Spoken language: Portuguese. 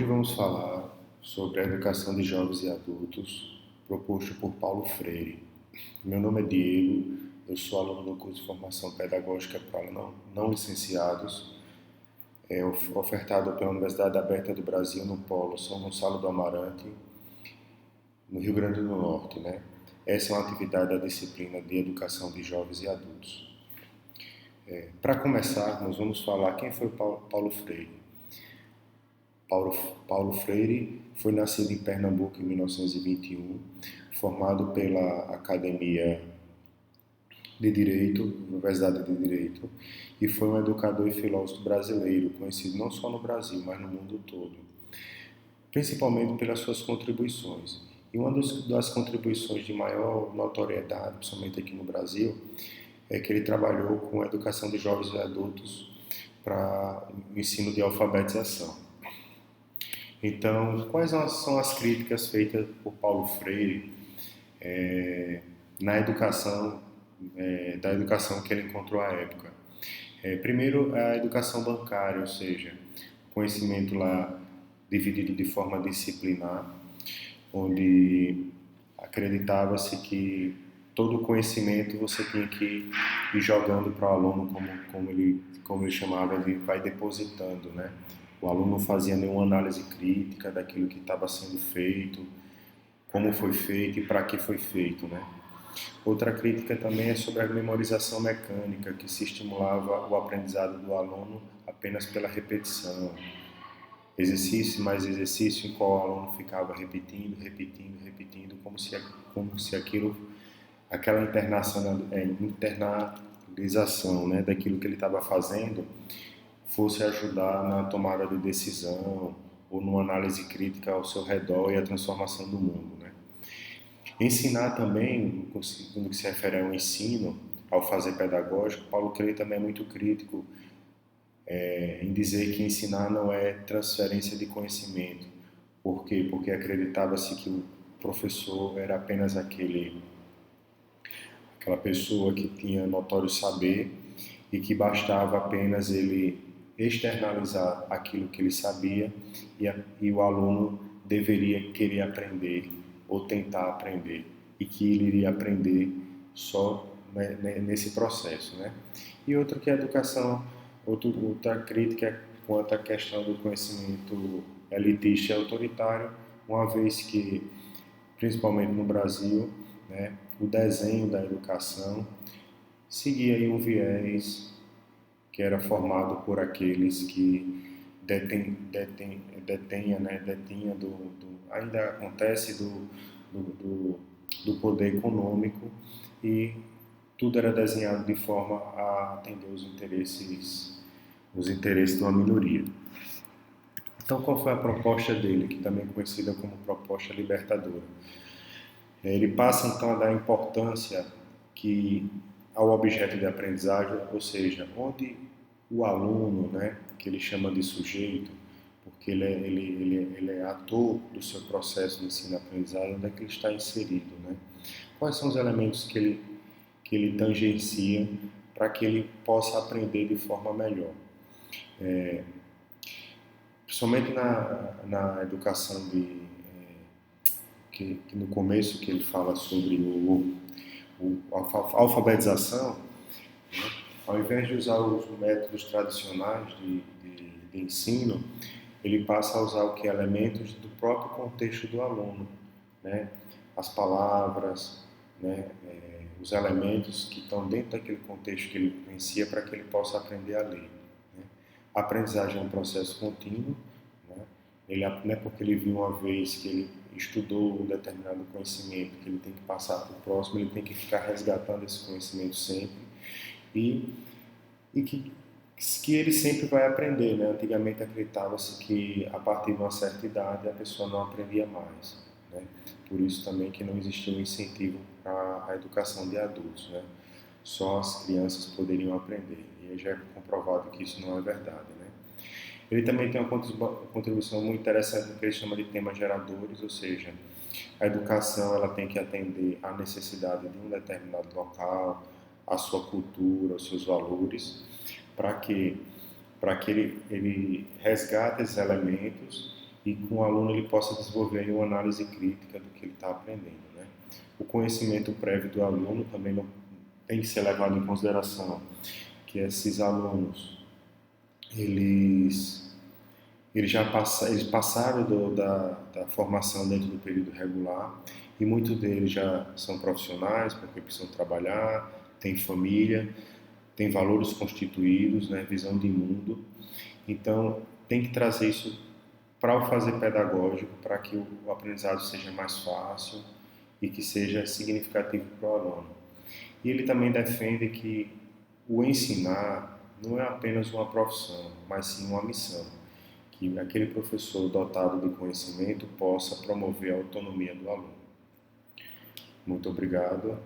Hoje vamos falar sobre a educação de jovens e adultos, proposto por Paulo Freire. Meu nome é Diego, eu sou aluno do curso de Formação Pedagógica para não licenciados, ofertado pela Universidade Aberta do Brasil no Polo São Gonçalo do Amarante, no Rio Grande do Norte, né? Essa é uma atividade da disciplina de Educação de Jovens e Adultos. Para começar, nós vamos falar quem foi Paulo Freire. Paulo Freire foi nascido em Pernambuco em 1921, formado pela Academia de Direito, Universidade de Direito, e foi um educador e filósofo brasileiro, conhecido não só no Brasil, mas no mundo todo, principalmente pelas suas contribuições. E uma das contribuições de maior notoriedade, principalmente aqui no Brasil, é que ele trabalhou com a educação de jovens e adultos para o ensino de alfabetização. Então, quais são as críticas feitas por Paulo Freire na educação, da educação que ele encontrou à época? Primeiro, a educação bancária, ou seja, conhecimento lá dividido de forma disciplinar, onde acreditava-se que todo conhecimento você tinha que ir jogando para o aluno, como ele chamava, ele vai depositando, né? O aluno não fazia nenhuma análise crítica daquilo que estava sendo feito, como foi feito e para que foi feito, né? Outra crítica também é sobre a memorização mecânica, que se estimulava o aprendizado do aluno apenas pela repetição. Exercício mais exercício em qual o aluno ficava repetindo, como se aquela internalização, né, daquilo que ele estava fazendo fosse ajudar na tomada de decisão ou numa análise crítica ao seu redor e a transformação do mundo, né? Ensinar também, no que se refere ao ensino, ao fazer pedagógico, Paulo Freire também é muito crítico em dizer que ensinar não é transferência de conhecimento. Por quê? Porque acreditava-se que o professor era apenas aquela pessoa que tinha notório saber e que bastava apenas ele externalizar aquilo que ele sabia e o aluno deveria querer aprender ou tentar aprender e que ele iria aprender só nesse processo, né? E outra que a educação, outra crítica quanto à questão do conhecimento elitista e autoritário, uma vez que, principalmente no Brasil, né, o desenho da educação seguia aí um viés que era formado por aqueles que ainda acontece do poder econômico, e tudo era desenhado de forma a atender os interesses de uma minoria. Então, qual foi a proposta dele, que também é conhecida como proposta libertadora? Ele passa então a dar importância ao objeto de aprendizagem, ou seja, onde o aluno, né, que ele chama de sujeito, porque ele é ator do seu processo de ensino-aprendizagem, onde é que ele está inserido, né? Quais são os elementos que ele tangencia para que ele possa aprender de forma melhor? Principalmente na educação que no começo que ele fala sobre a alfabetização, né? Ao invés de usar os métodos tradicionais de ensino, ele passa a usar elementos do próprio contexto do aluno, né? As palavras, né? Os elementos que estão dentro daquele contexto que ele vivencia para que ele possa aprender a ler, né? A aprendizagem é um processo contínuo, né? Não é porque ele viu uma vez que ele estudou um determinado conhecimento que ele tem que passar para o próximo, ele tem que ficar resgatando esse conhecimento sempre e que ele sempre vai aprender, né? Antigamente acreditava-se que a partir de uma certa idade a pessoa não aprendia mais, né? Por isso também que não existia um incentivo para a educação de adultos, né? Só as crianças poderiam aprender, e já é comprovado que isso não é verdade, né? Ele também tem uma contribuição muito interessante no que ele chama de temas geradores, ou seja, a educação ela tem que atender à necessidade de um determinado local, à sua cultura, aos seus valores, para que ele resgate esses elementos e com o aluno ele possa desenvolver aí uma análise crítica do que ele está aprendendo, né? O conhecimento prévio do aluno também não tem que ser levado em consideração, que esses alunos eles eles passaram da formação dentro do período regular e muitos deles já são profissionais porque precisam trabalhar, têm família, têm valores constituídos, né, visão de mundo. Então, tem que trazer isso para o fazer pedagógico, para que o aprendizado seja mais fácil e que seja significativo para o aluno. E ele também defende que o ensinar não é apenas uma profissão, mas sim uma missão, que aquele professor dotado de conhecimento possa promover a autonomia do aluno. Muito obrigado.